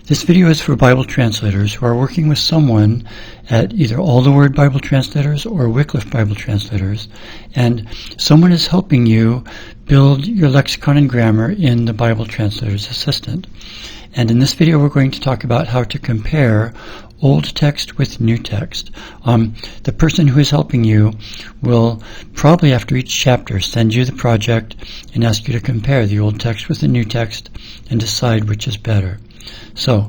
This video is for Bible translators who are working with someone at either All the Word Bible Translators or Wycliffe Bible Translators, and someone is helping you build your lexicon and grammar in the Bible Translator's Assistant. And in this video we're going to talk about how to compare old text with new text. The person who is helping you will probably after each chapter send you the project and ask you to compare the old text with the new text and decide which is better. So,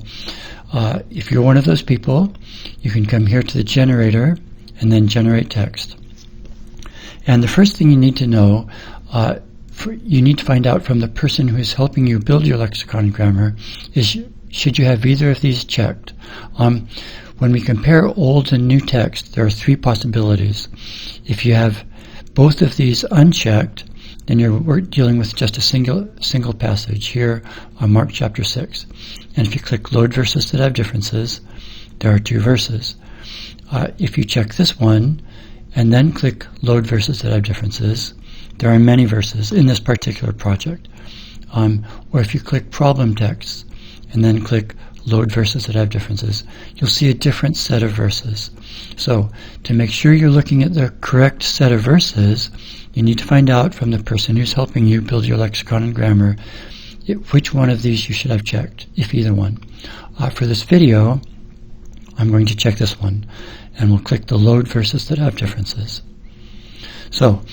if you're one of those people, you can come here to the generator and then generate text. And the first thing you need to know, you need to find out from the person who is helping you build your lexicon and grammar is should you have either of these checked. When we compare old and new text, there are three possibilities. If you have both of these unchecked, then we're dealing with just a single passage here on Mark chapter 6. And if you click Load Verses That Have Differences, there are two verses. If you check this one and then click Load Verses That Have Differences, there are many verses in this particular project. Or if you click Problem Texts and then click Load Verses That Have Differences, you'll see a different set of verses. So to make sure you're looking at the correct set of verses, you need to find out from the person who's helping you build your lexicon and grammar which one of these you should have checked, if either one. For this video, I'm going to check this one, and we'll click the Load Verses That Have Differences. So,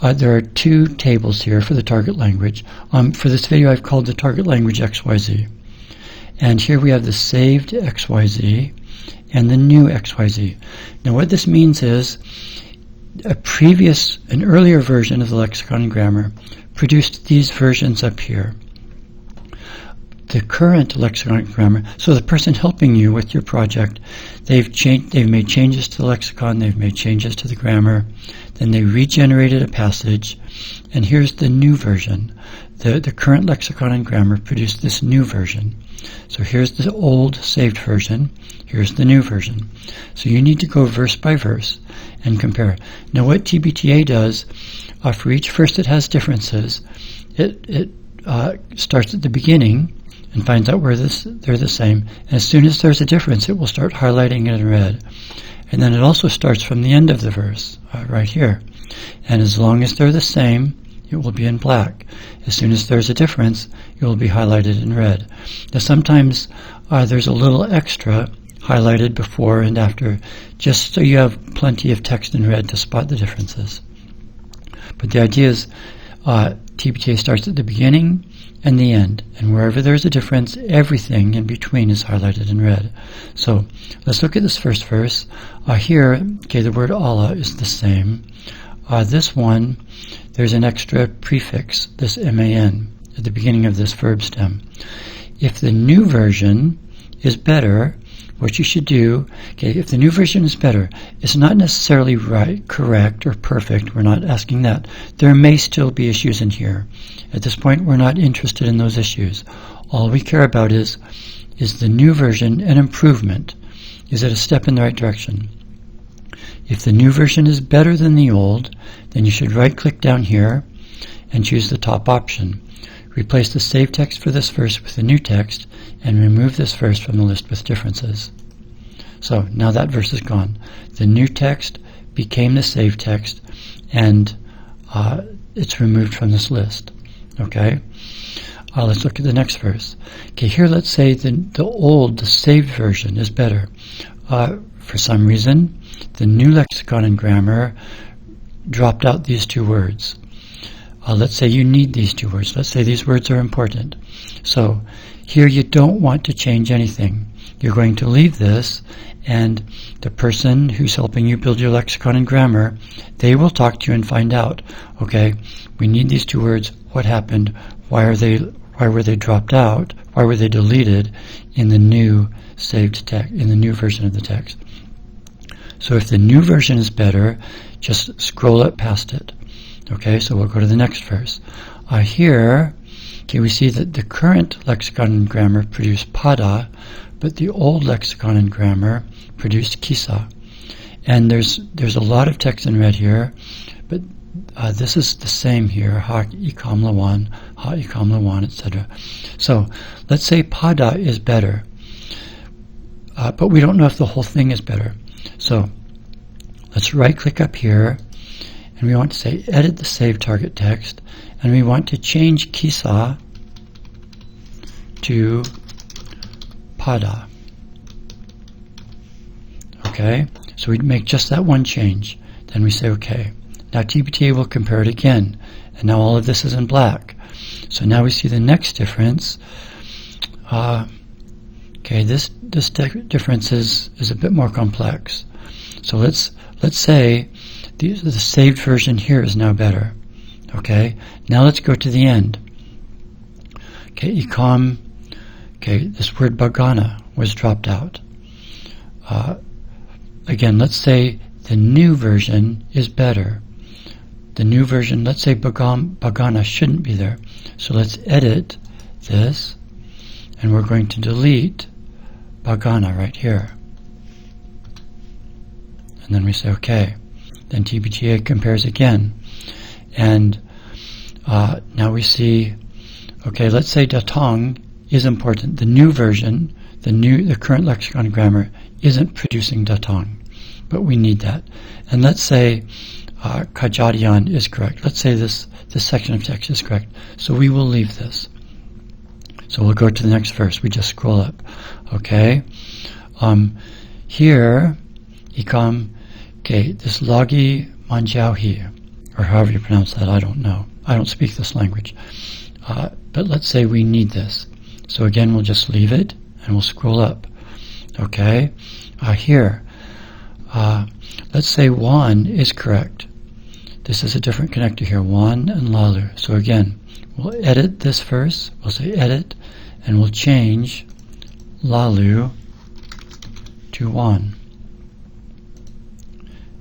there are two tables here for the target language. For this video, I've called the target language XYZ. And here we have the saved XYZ and the new XYZ. Now what this means is an earlier version of the lexicon and grammar produced these versions up here. The current lexicon and grammar, so the person helping you with your project, they've made changes to the lexicon, they've made changes to the grammar, then they regenerated a passage, and here's the new version. The current lexicon and grammar produced this new version. So here's the old saved version, here's the new version. So you need to go verse by verse and compare. Now what TBTA does, for each verse that has differences, it starts at the beginning and finds out where they're the same. And as soon as there's a difference, it will start highlighting it in red. And then it also starts from the end of the verse, right here. And as long as they're the same, it will be in black. As soon as there's a difference, it will be highlighted in red. Now sometimes there's a little extra highlighted before and after, just so you have plenty of text in red to spot the differences. But the idea is TBTA starts at the beginning and the end, and wherever there's a difference, everything in between is highlighted in red. So let's look at this first verse. Here, the word Allah is the same. This one, there's an extra prefix, this man, at the beginning of this verb stem. If the new version is better, what you should do, if the new version is better, it's not necessarily right, correct, or perfect. We're not asking that. There may still be issues in here. At this point, we're not interested in those issues. All we care about is the new version an improvement? Is it a step in the right direction? If the new version is better than the old, then you should right-click down here and choose the top option. Replace the saved text for this verse with the new text and remove this verse from the list with differences. So now that verse is gone. The new text became the saved text and it's removed from this list. Okay? Let's look at the next verse. Here let's say the saved version is better. For some reason, the new lexicon and grammar dropped out these two words. Let's say you need these two words. Let's say these words are important. So here you don't want to change anything. You're going to leave this, and the person who's helping you build your lexicon and grammar, they will talk to you and find out, okay, we need these two words. What happened? Why were they dropped out? Why were they deleted in the new saved text, in the new version of the text? So if the new version is better, just scroll up past it. Okay, so we'll go to the next verse. Here, we see that the current lexicon and grammar produced pada, but the old lexicon and grammar produced kisa. And there's a lot of text in red here, but this is the same here, ha ikam lawan, etc. So let's say pada is better. but we don't know if the whole thing is better. So let's right-click up here, and we want to say edit the save target text, and we want to change Kisa to Pada. Okay, so we make just that one change. Then we say OK. Now TBTA will compare it again, and now all of this is in black. So now we see the next difference. Okay, this difference is a bit more complex. So let's say the saved version here is now better. Okay, now let's go to the end. Okay, ecom. Okay, this word Bagana was dropped out. Again, let's say the new version is better. The new version, let's say Bagana shouldn't be there. So let's edit this, and we're going to delete Bagana right here. And then we say OK. Then TBTA compares again. And now we see, okay, let's say Datong is important. The new version, the current lexicon and grammar isn't producing Datong, but we need that. And let's say Kajadian is correct. Let's say this section of text is correct. So we will leave this. So we'll go to the next verse. We just scroll up. Okay. Here, Ikam, okay, this Lagi Manjauhi, or however you pronounce that, I don't know. I don't speak this language. But let's say we need this. So again, we'll just leave it, and we'll scroll up. Okay. Here, let's say Wan is correct. This is a different connector here, Wan and Lalu. So again, we'll edit this verse. We'll say edit, and we'll change Lalu to Wan.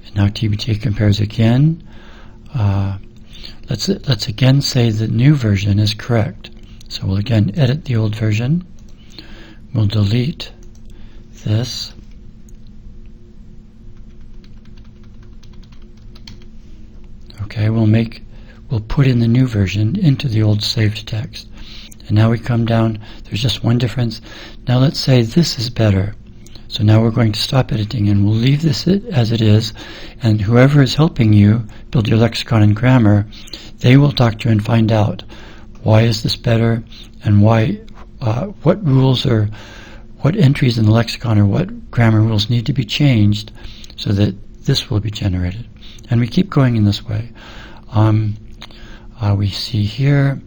And now TBTA compares again. Let's again say the new version is correct. So we'll again edit the old version. We'll delete this. Okay, we'll put in the new version into the old saved text. And now we come down, there's just one difference. Now let's say this is better. So now we're going to stop editing, and we'll leave this as it is, and whoever is helping you build your lexicon and grammar, they will talk to you and find out why is this better, and why, what rules or what entries in the lexicon or what grammar rules need to be changed so that this will be generated. And we keep going in this way. We see here,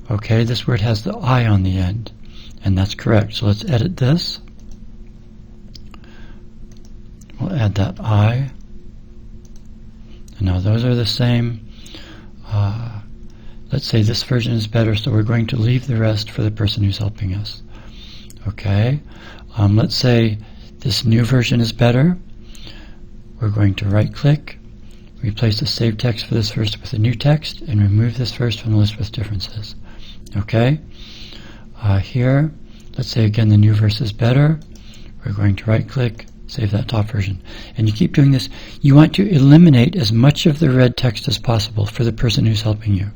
okay, this word has the I on the end, and that's correct. So let's edit this. We'll add that I. And now those are the same. Let's say this version is better, so we're going to leave the rest for the person who's helping us. Okay. Let's say this new version is better. We're going to right-click, replace the saved text for this verse with a new text, and remove this verse from the list with differences. Okay. Here, let's say again the new verse is better. We're going to right-click, save that top version. And you keep doing this. You want to eliminate as much of the red text as possible for the person who's helping you.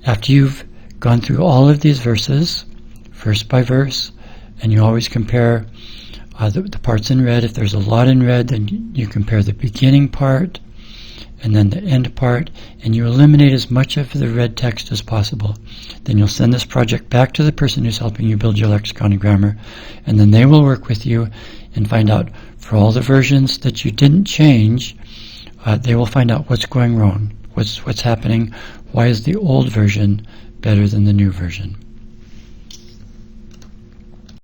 After you've gone through all of these verses, verse by verse, and you always compare the parts in red. If there's a lot in red, then you compare the beginning part and then the end part, and you eliminate as much of the red text as possible. Then you'll send this project back to the person who's helping you build your lexicon and grammar, and then they will work with you and find out for all the versions that you didn't change, they will find out what's going wrong, what's happening, why is the old version better than the new version.